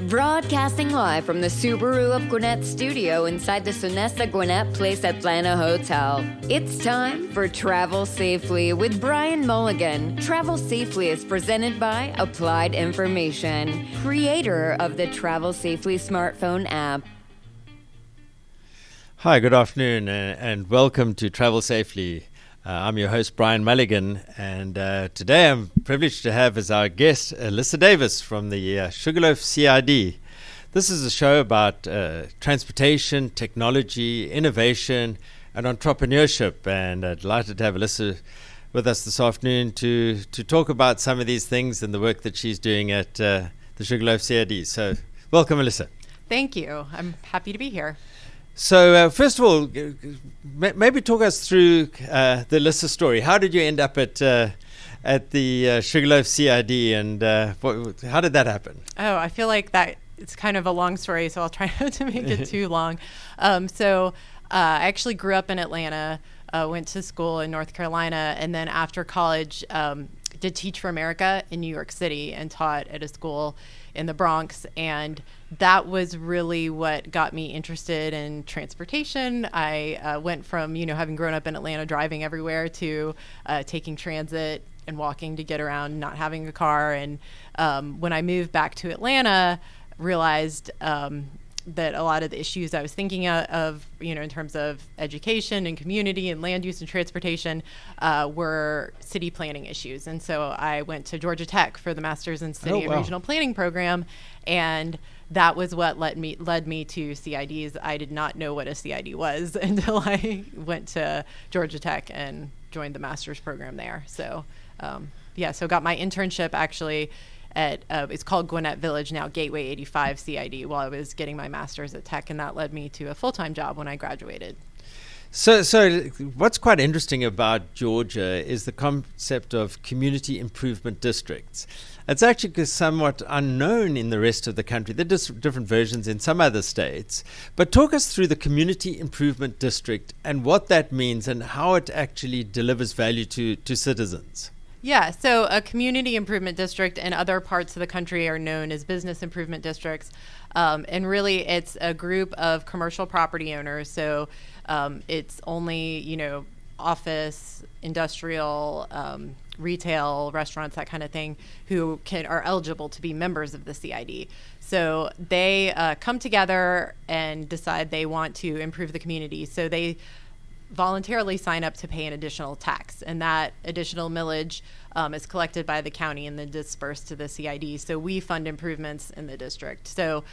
Broadcasting live from the Subaru of Gwinnett studio inside the Sonesta Gwinnett Place Atlanta Hotel. It's time for Travel Safely with Brian Mulligan. Travel Safely is presented by Applied Information, creator of the Travel Safely smartphone app. Hi, good afternoon, and welcome to Travel Safely. I'm your host, Brian Mulligan, and today I'm privileged to have as our guest Alyssa Davis from the Sugarloaf CID. This is a show about transportation, technology, innovation, and entrepreneurship, and delighted to have Alyssa with us this afternoon to talk about some of these things and the work that she's doing at the Sugarloaf CID. So welcome, Alyssa. Thank you. I'm happy to be here. So first of all, maybe talk us through the Alyssa story. How did you end up at the Sugarloaf CID, and how did that happen? Oh, I feel like that it's kind of a long story, so I'll try not to make it too long. I actually grew up in Atlanta, went to school in North Carolina, and then after college did Teach for America in New York City and taught at a school in the Bronx, and that was really what got me interested in transportation. I went from, having grown up in Atlanta, driving everywhere, to taking transit and walking to get around, not having a car. And when I moved back to Atlanta, realized that a lot of the issues I was thinking of, in terms of education and community and land use and transportation, were city planning issues. And so I went to Georgia Tech for the Master's in City and Regional Planning program, and that was what led me to CIDs. I did not know what a CID was until I went to Georgia Tech and joined the Master's program there. So, so got my internship actually at, it's called Gwinnett Village now, Gateway 85 CID, while I was getting my master's at Tech, and that led me to a full-time job when I graduated. So what's quite interesting about Georgia is the concept of community improvement districts. It's actually somewhat unknown in the rest of the country. There are different versions in some other states. But talk us through the community improvement district and what that means and how it actually delivers value to citizens. Yeah, so a community improvement district in other parts of the country are known as business improvement districts. And really, it's a group of commercial property owners. So it's only, office, industrial, retail, restaurants, that kind of thing, who are eligible to be members of the CID. So they come together and decide they want to improve the community. So they voluntarily sign up to pay an additional tax, and that additional millage is collected by the county and then dispersed to the CID. So we fund improvements in the district. So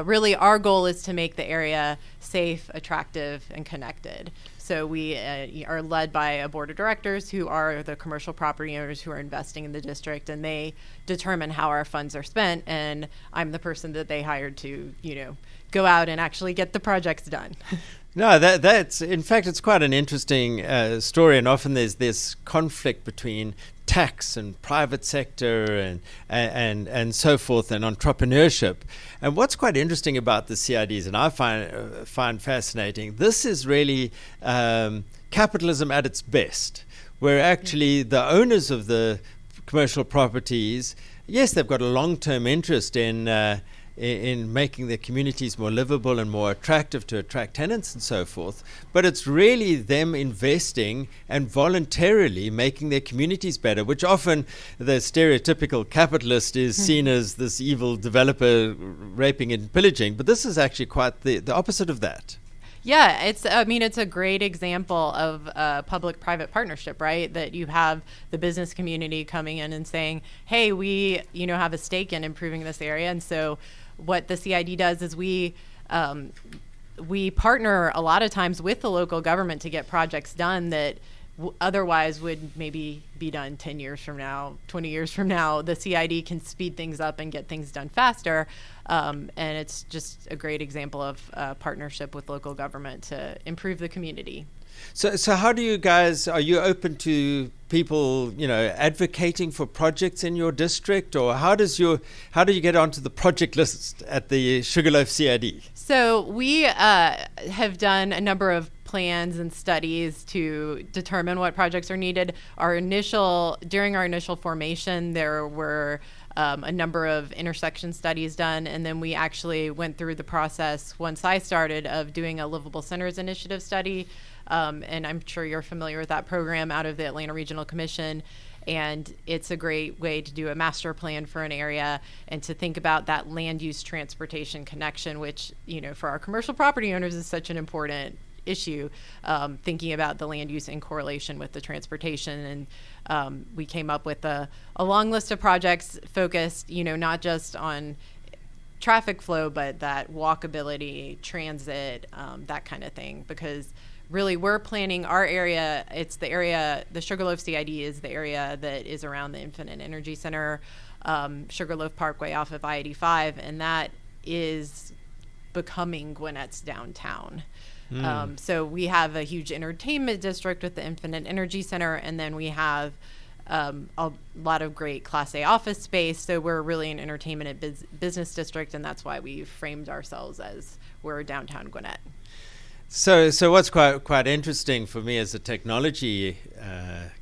really our goal is to make the area safe, attractive, and connected. So we are led by a board of directors who are the commercial property owners who are investing in the district, and they determine how our funds are spent, and I'm the person that they hired to, go out and actually get the projects done. No, that's in fact, it's quite an interesting story, and often there's this conflict between tax and private sector and so forth, and entrepreneurship. And what's quite interesting about the CIDs, and I find fascinating, this is really capitalism at its best, where actually the owners of the commercial properties, yes, they've got a long-term interest in making their communities more livable and more attractive to attract tenants and so forth. But it's really them investing and voluntarily making their communities better, which often the stereotypical capitalist is seen as this evil developer raping and pillaging. But this is actually quite the opposite of that. Yeah, it's a great example of public-private partnership, right? That you have the business community coming in and saying, hey, we, have a stake in improving this area. And so what the CID does is we partner a lot of times with the local government to get projects done that otherwise would maybe be done 10 years from now, 20 years from now. The CID can speed things up and get things done faster. And it's just a great example of partnership with local government to improve the community. So how do you guys, are you open to people, advocating for projects in your district, or how do you get onto the project list at the Sugarloaf CID? So we have done a number of plans and studies to determine what projects are needed. During our initial formation, there were a number of intersection studies done. And then we actually went through the process once I started of doing a Livable Centers Initiative study. And I'm sure you're familiar with that program out of the Atlanta Regional Commission. And it's a great way to do a master plan for an area and to think about that land use transportation connection, which, for our commercial property owners is such an important issue, thinking about the land use in correlation with the transportation. And we came up with a long list of projects focused, not just on traffic flow, but that walkability, transit, that kind of thing. Because really we're planning our area, the Sugarloaf CID is the area that is around the Infinite Energy Center, Sugarloaf Parkway off of I-85, and that is becoming Gwinnett's downtown. So we have a huge entertainment district with the Infinite Energy Center, and then we have a lot of great Class A office space. So we're really an entertainment and business district, and that's why we've framed ourselves as we're downtown Gwinnett. So what's quite interesting for me as a technology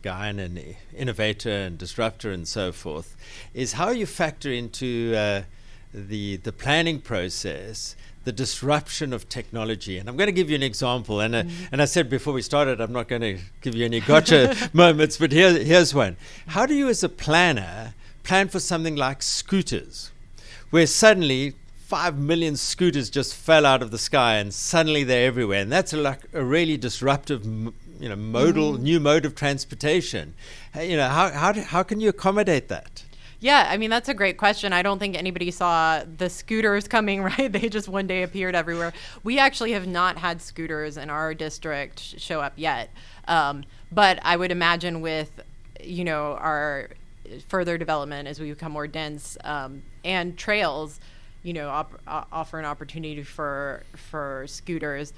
guy and an innovator and disruptor and so forth is how you factor into the planning process the disruption of technology. And I'm going to give you an example. And I said before we started, I'm not going to give you any gotcha moments, but here's one. How do you as a planner plan for something like scooters, where suddenly 5 million scooters just fell out of the sky and suddenly they're everywhere? And that's a really disruptive new mode of transportation. How can you accommodate that? Yeah, I mean, that's a great question. I don't think anybody saw the scooters coming, right? They just one day appeared everywhere. We actually have not had scooters in our district show up yet. But I would imagine with, our further development as we become more dense, and trails, offer an opportunity for scooters.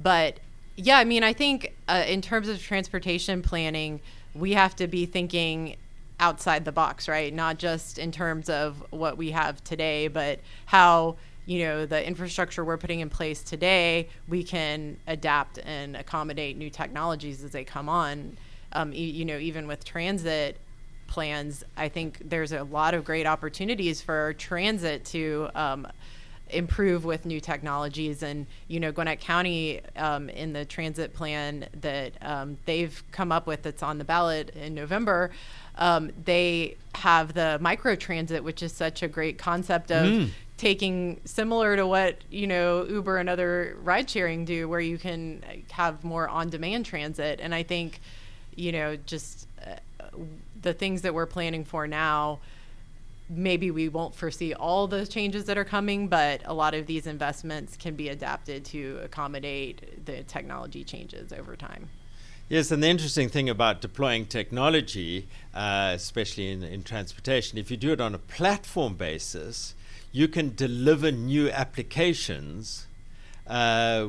But yeah, I mean, I think in terms of transportation planning, we have to be thinking outside the box, right? Not just in terms of what we have today, but how, the infrastructure we're putting in place today, we can adapt and accommodate new technologies as they come on. Even with transit plans, I think there's a lot of great opportunities for transit to improve with new technologies. And, Gwinnett County, in the transit plan that they've come up with that's on the ballot in November, they have the microtransit, which is such a great concept of taking similar to what, Uber and other ride sharing do, where you can have more on-demand transit. And I think, just the things that we're planning for now, maybe we won't foresee all the changes that are coming, but a lot of these investments can be adapted to accommodate the technology changes over time. Yes, and the interesting thing about deploying technology, especially in transportation, if you do it on a platform basis, you can deliver new applications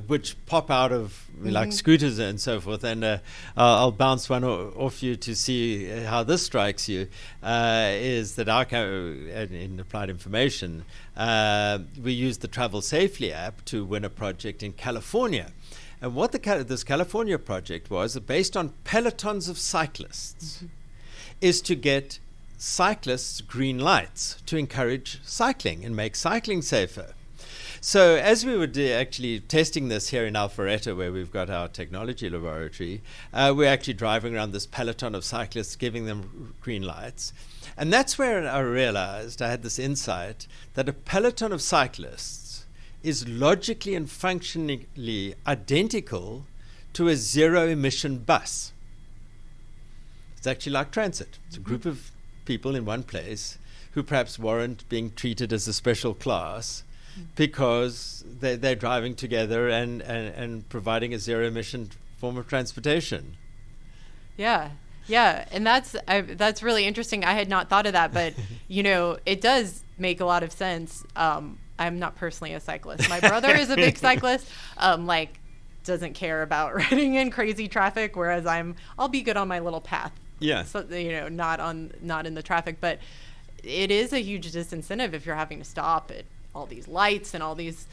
which pop out of like scooters and so forth. And I'll bounce one off you to see how this strikes you, is that in Applied Information, we used the Travel Safely app to win a project in California. And what this California project was, based on pelotons of cyclists, is to get cyclists green lights to encourage cycling and make cycling safer. So as we were actually testing this here in Alpharetta, where we've got our technology laboratory, we're actually driving around this peloton of cyclists, giving them green lights. And that's where I realized, I had this insight, that a peloton of cyclists is logically and functionally identical to a zero-emission bus. It's actually like transit. It's a group of people in one place who perhaps warrant being treated as a special class because they're driving together and providing a zero-emission form of transportation. Yeah, and that's really interesting. I had not thought of that, but it does make a lot of sense. I'm not personally a cyclist. My brother is a big cyclist. Doesn't care about riding in crazy traffic, whereas I'll be good on my little path. Yeah. So not in the traffic, but it is a huge disincentive if you're having to stop at all these lights and all these.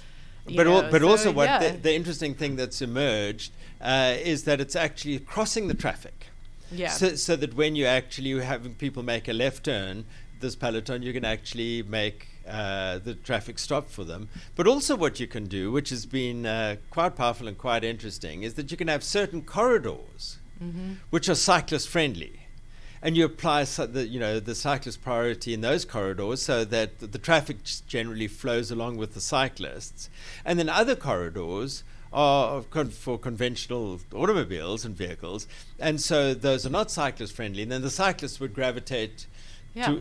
Also, the interesting thing that's emerged is that it's actually crossing the traffic. Yeah. So that when you actually having people make a left turn, this peloton, you can actually make the traffic stop for them. But also what you can do, which has been quite powerful and quite interesting, is that you can have certain corridors which are cyclist friendly. And you apply the cyclist priority in those corridors so that the traffic generally flows along with the cyclists. And then other corridors are for conventional automobiles and vehicles. And so those are not cyclist friendly. And then the cyclists would gravitate to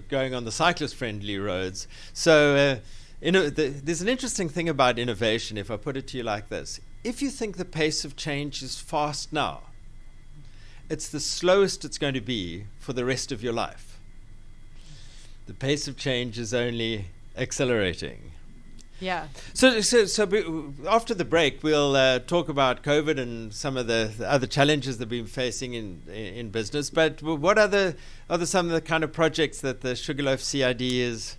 going on the cyclist friendly roads. So there's an interesting thing about innovation, if I put it to you like this. If you think the pace of change is fast now, it's the slowest it's going to be for the rest of your life. The pace of change is only accelerating. Yeah. So after the break, we'll talk about COVID and some of the other challenges that we've been facing in business. But what are some of the kind of projects that the Sugarloaf CID is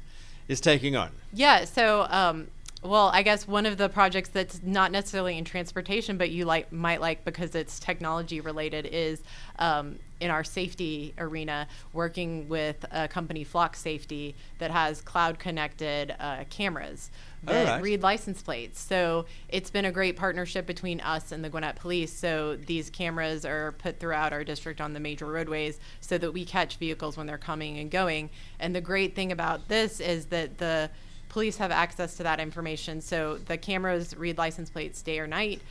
taking on? Yeah. So. Well, I guess one of the projects that's not necessarily in transportation, but you might like because it's technology related, is in our safety arena, working with a company, Flock Safety, that has cloud connected cameras that read license plates. So it's been a great partnership between us and the Gwinnett Police. So these cameras are put throughout our district on the major roadways so that we catch vehicles when they're coming and going. And the great thing about this is that the police have access to that information. So the cameras read license plates day or night.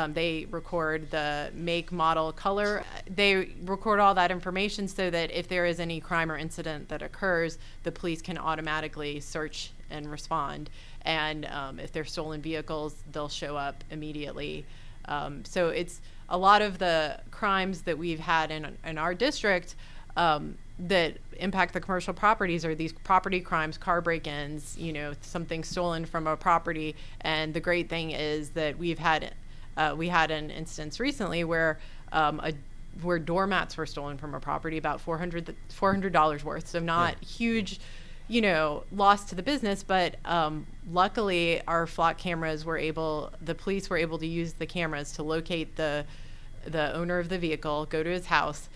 They record the make, model, color. They record all that information so that if there is any crime or incident that occurs, the police can automatically search and respond. And if they're stolen vehicles, they'll show up immediately. So it's a lot of the crimes that we've had in our district that impact the commercial properties are these property crimes, car break-ins, something stolen from a property. And the great thing is that we had an instance recently where doormats were stolen from a property, about $400 worth. So not huge, loss to the business, but luckily our Flock cameras the police were able to use the cameras to locate the owner of the vehicle, go to his house.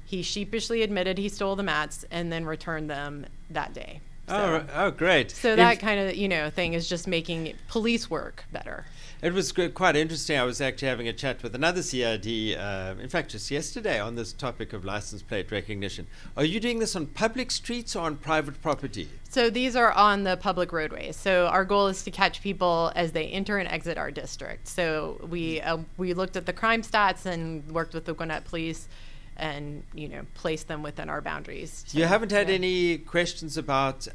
He sheepishly admitted he stole the mats and then returned them that day. So, great. So that kind of, thing is just making police work better. It was quite interesting. I was actually having a chat with another CID, in fact, just yesterday on this topic of license plate recognition. Are you doing this on public streets or on private property? So these are on the public roadways. So our goal is to catch people as they enter and exit our district. So we looked at the crime stats and worked with the Gwinnett Police and place them within our boundaries. You haven't had any questions about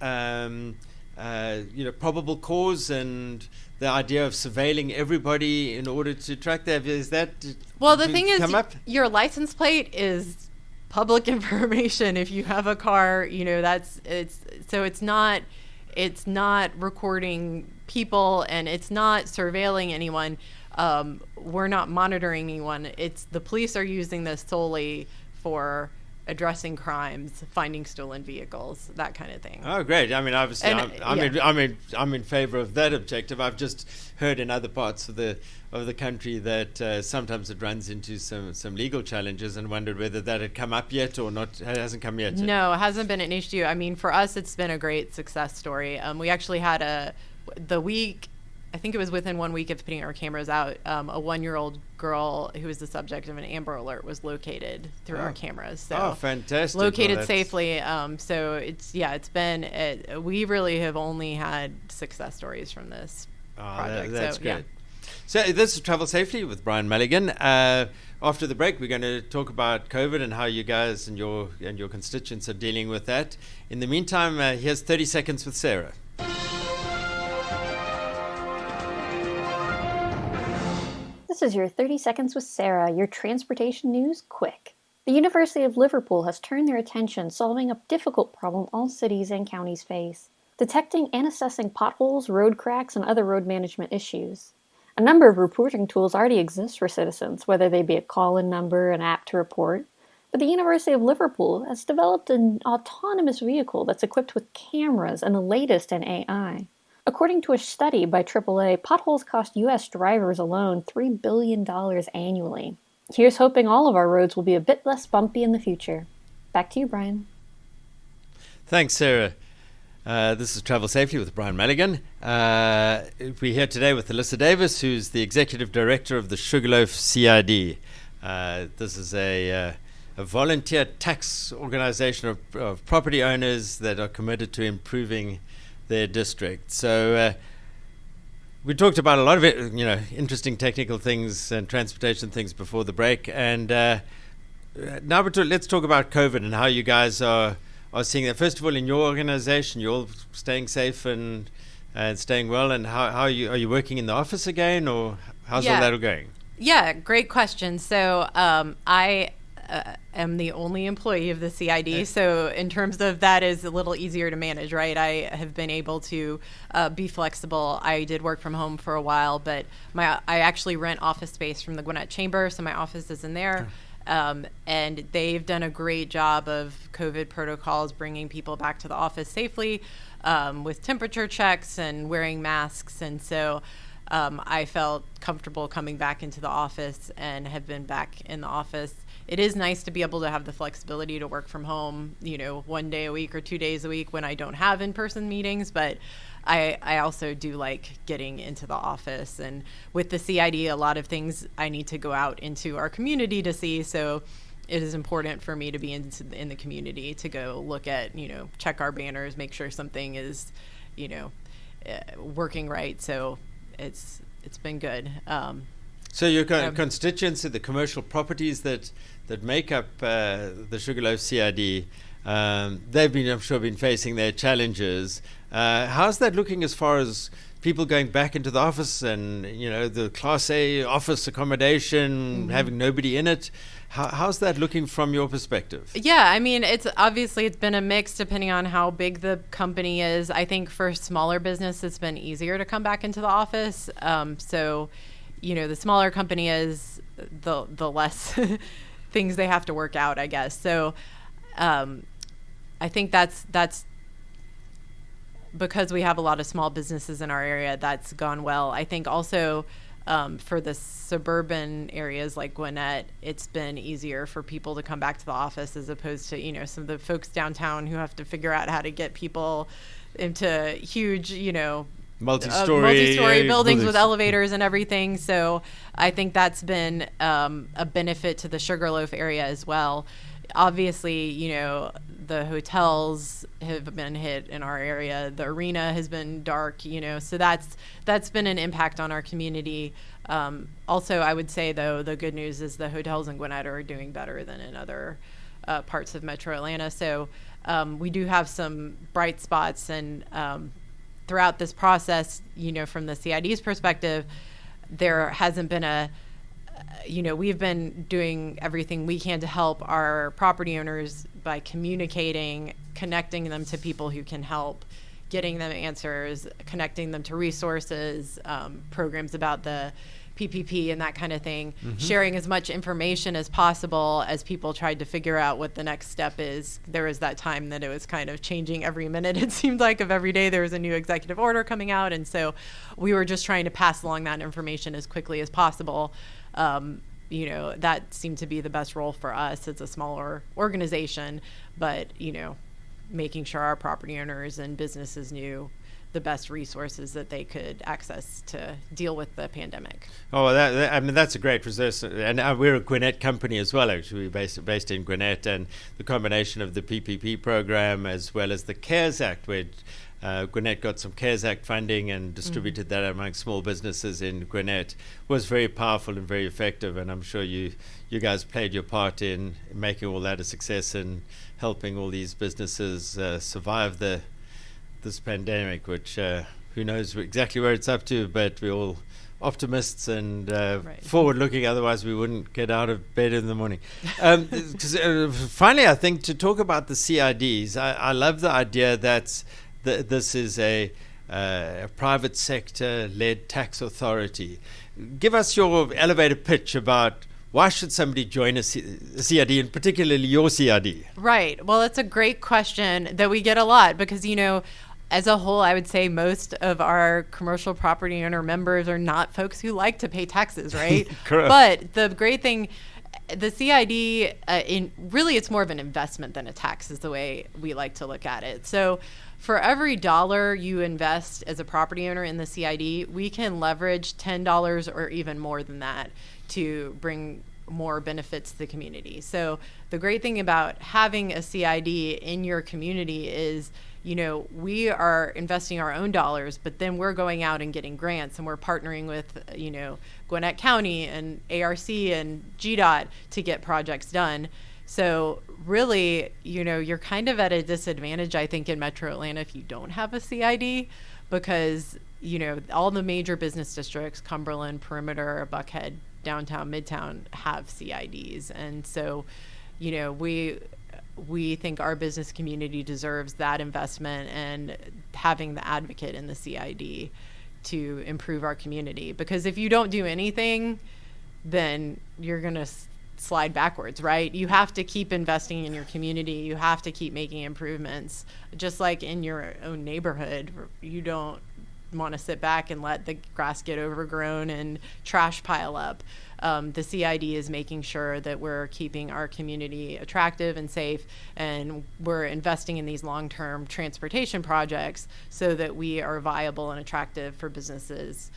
probable cause and the idea of surveilling everybody in order to track that? Is that well? The thing is, your license plate is public information. If you have a car, it's not recording people and it's not surveilling anyone. We're not monitoring anyone. It's the police are using this solely for addressing crimes, finding stolen vehicles, that kind of thing. Oh, great! I mean, obviously, I'm in favor of that objective. I've just heard in other parts of the country that sometimes it runs into some legal challenges, and wondered whether that had come up yet or not. It hasn't come yet. No, it hasn't been an issue. I mean, for us, it's been a great success story. We actually had I think it was within 1 week of putting our cameras out, a 1-year-old girl who was the subject of an Amber Alert was located through our cameras. So fantastic! Located safely. So it's been. We really have only had success stories from this project. That's great. Yeah. So this is Travel Safely with Brian Mulligan. After the break, we're going to talk about COVID and how you guys and your constituents are dealing with that. In the meantime, here's 30 Seconds with Sarah. This is your 30 Seconds with Sarah, your transportation news quick. The University of Liverpool has turned their attention solving a difficult problem all cities and counties face: detecting and assessing potholes, road cracks, and other road management issues. A number of reporting tools already exist for citizens, whether they be a call-in number, an app to report, but the University of Liverpool has developed an autonomous vehicle that's equipped with cameras and the latest in AI. According to a study by AAA, potholes cost U.S. drivers alone $3 billion annually. Here's hoping all of our roads will be a bit less bumpy in the future. Back to you, Brian. Thanks, Sarah. This is Travel Safely with Brian Mulligan. We're here today with Alyssa Davis, who's the Executive Director of the Sugarloaf CID. This is a volunteer tax organization of property owners that are committed to improving their district. So we talked about a lot of it, interesting technical things and transportation things before the break. And now let's talk about COVID and how you guys are seeing that. First of all, in your organization, you're all staying safe and staying well. And how are you working in the office again, or how's all that going? Yeah, great question. So I am the only employee of the CID. So in terms of that is a little easier to manage, right? I have been able to be flexible. I did work from home for a while, but I actually rent office space from the Gwinnett Chamber, so my office is in there. And they've done a great job of COVID protocols, bringing people back to the office safely with temperature checks and wearing masks. And so I felt comfortable coming back into the office and have been back in the office. It is nice to be able to have the flexibility to work from home, 1 day a week or 2 days a week when I don't have in-person meetings. But I also do like getting into the office. And with the CID, a lot of things I need to go out into our community to see. So it is important for me to be in the community, to go look at, check our banners, make sure something is, working right. So it's been good. So your constituency, the commercial properties that make up the Sugarloaf CID, they've been, I'm sure, facing their challenges. How's that looking as far as people going back into the office and, the Class A office accommodation, having nobody in it? How's that looking from your perspective? Yeah, I mean, it's been a mix depending on how big the company is. I think for smaller business, it's been easier to come back into the office. So, the smaller company is, the less things they have to work out, I guess. So I think that's because we have a lot of small businesses in our area, that's gone well. I think also for the suburban areas like Gwinnett, it's been easier for people to come back to the office as opposed to, some of the folks downtown who have to figure out how to get people into huge, multi-story buildings with elevators and everything. So I think that's been a benefit to the Sugarloaf area as well. Obviously, the hotels have been hit in our area. The arena has been dark, so that's been an impact on our community. Also, I would say, though, the good news is the hotels in Gwinnett are doing better than in other parts of Metro Atlanta. So we do have some bright spots, and throughout this process, from the CID's perspective, there hasn't been we've been doing everything we can to help our property owners by communicating, connecting them to people who can help, getting them answers, connecting them to resources, programs about the PPP and that kind of thing, sharing as much information as possible as people tried to figure out what the next step is. There was that time that it was kind of changing every minute. It seemed like of every day there was a new executive order coming out. And so we were just trying to pass along that information as quickly as possible. That seemed to be the best role for us as a smaller organization, but, making sure our property owners and businesses knew the best resources that they could access to deal with the pandemic. Oh, that's a great resource. And we're a Gwinnett company as well, actually. We're based in Gwinnett, and the combination of the PPP program as well as the CARES Act, where Gwinnett got some CARES Act funding and distributed that among small businesses in Gwinnett, was very powerful and very effective. And I'm sure you guys played your part in making all that a success and helping all these businesses survive this pandemic, which who knows exactly where it's up to, but we're all optimists and forward-looking. Otherwise, we wouldn't get out of bed in the morning. Finally, I think to talk about the CIDs, I love the idea that this is a private sector-led tax authority. Give us your elevator pitch about why should somebody join a CID, and particularly your CID? Right. Well, it's a great question that we get a lot because, as a whole, I would say most of our commercial property owner members are not folks who like to pay taxes, right? Correct. But the great thing the CID, really it's more of an investment than a tax is the way we like to look at it. So for every dollar you invest as a property owner in the CID, we can leverage $10 or even more than that to bring more benefits to the community. So the great thing about having a CID in your community is, we are investing our own dollars, but then we're going out and getting grants, and we're partnering with, Gwinnett County and ARC and GDOT to get projects done. So really, you're kind of at a disadvantage, I think, in Metro Atlanta if you don't have a CID, because, all the major business districts, Cumberland, Perimeter, Buckhead, Downtown, Midtown, have CIDs. And so, we think our business community deserves that investment and having the advocate in the CID to improve our community. Because if you don't do anything, then you're going to slide backwards, right? You have to keep investing in your community. You have to keep making improvements. Just like in your own neighborhood, you don't want to sit back and let the grass get overgrown and trash pile up. The CID is making sure that we're keeping our community attractive and safe, and we're investing in these long-term transportation projects so that we are viable and attractive for businesses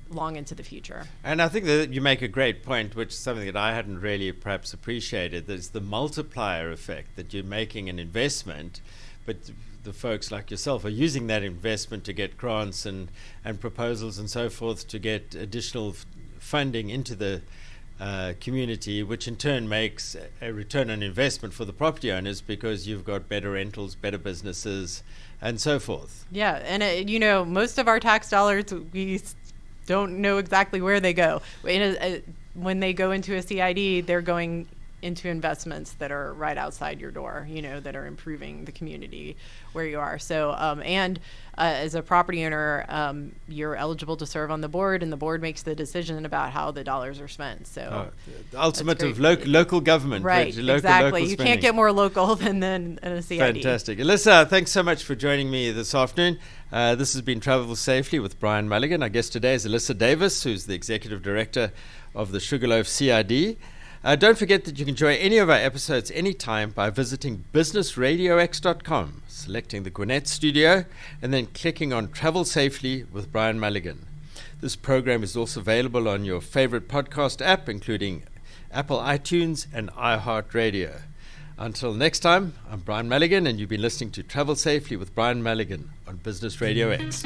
long into the future. And I think that you make a great point, which is something that I hadn't really perhaps appreciated. There's the multiplier effect, that you're making an investment, but the folks like yourself are using that investment to get grants and proposals and so forth to get additional funding into the community, which in turn makes a return on investment for the property owners because you've got better rentals, better businesses, and so forth. Yeah, and most of our tax dollars, we don't know exactly where they go. When they go into a CID, they're going into investments that are right outside your door, that are improving the community where you are. So, as a property owner, you're eligible to serve on the board, and the board makes the decision about how the dollars are spent. So, the ultimate of local government. Right, exactly. You can't get more local than a CID. Fantastic. Alyssa, thanks so much for joining me this afternoon. This has been Travel Safely with Brian Mulligan. Our guest today is Alyssa Davis, who's the Executive Director of the Sugarloaf CID. Don't forget that you can enjoy any of our episodes anytime by visiting businessradiox.com, selecting the Gwinnett studio, and then clicking on Travel Safely with Brian Mulligan. This program is also available on your favorite podcast app, including Apple iTunes and iHeartRadio. Until next time, I'm Brian Mulligan, and you've been listening to Travel Safely with Brian Mulligan on Business Radio X.